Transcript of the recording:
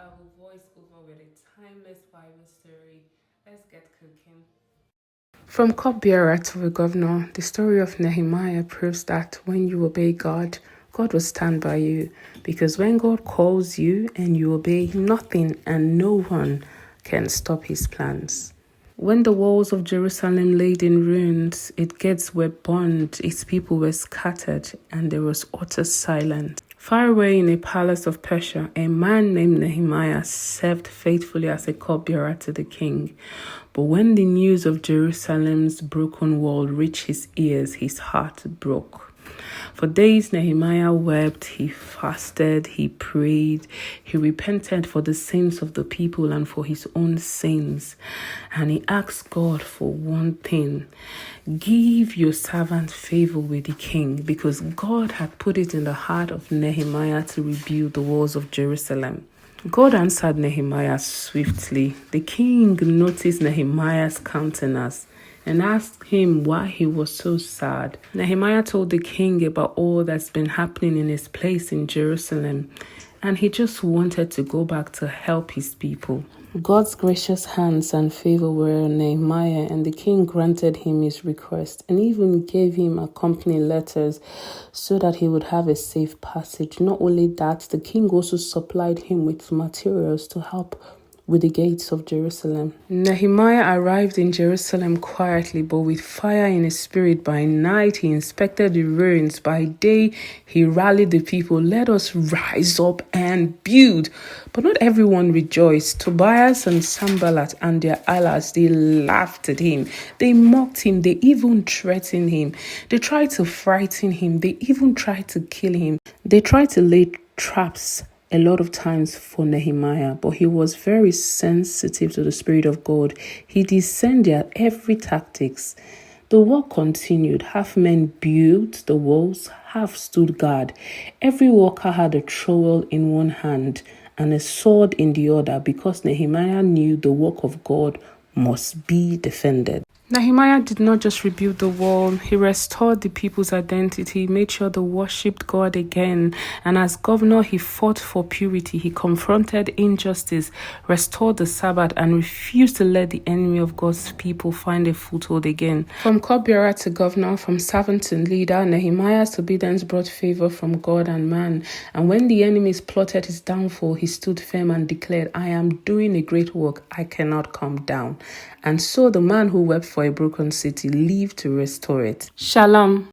I will voice over with a timeless Bible story. Let's get cooking. From cupbearer to a governor, the story of Nehemiah proves that when you obey God, God will stand by you. Because when God calls you and you obey, nothing and no one can stop his plans. When the walls of Jerusalem laid in ruins, its gates were burned, its people were scattered, and there was utter silence. Far away in a palace of Persia, a man named Nehemiah served faithfully as a cupbearer to the king. But when the news of Jerusalem's broken wall reached his ears, his heart broke. For days Nehemiah wept, he fasted, he prayed, he repented for the sins of the people and for his own sins. And he asked God for one thing: give your servant favor with the king, because God had put it in the heart of Nehemiah to rebuild the walls of Jerusalem. God answered Nehemiah swiftly. The king noticed Nehemiah's countenance and asked him why he was so sad. Nehemiah told the king about all that's been happening in his place in Jerusalem, and he just wanted to go back to help his people. God's gracious hands and favor were on Nehemiah, and the king granted him his request and even gave him accompanying letters so that he would have a safe passage. Not only that, the king also supplied him with materials to help with the gates of Jerusalem. Nehemiah arrived in Jerusalem quietly, but with fire in his spirit. By night, he inspected the ruins. By day, he rallied the people. Let us rise up and build. But not everyone rejoiced. Tobias and Sanballat and their allies, they laughed at him. They mocked him. They even threatened him. They tried to frighten him. They even tried to kill him. They tried to lay traps a lot of times for Nehemiah, but he was very sensitive to the Spirit of God. He discerned their every tactics. The work continued. Half men built the walls, half stood guard. Every worker had a trowel in one hand and a sword in the other, because Nehemiah knew the work of God must be defended. Nehemiah did not just rebuild the wall, he restored the people's identity, made sure they worshipped God again. And as governor, he fought for purity, he confronted injustice, restored the Sabbath, and refused to let the enemy of God's people find a foothold again. From cupbearer to governor, from servant to leader, Nehemiah's obedience brought favor from God and man. And when the enemies plotted his downfall, he stood firm and declared, I am doing a great work, I cannot come down. And so the man who wept for a broken city lived to restore it. Shalom.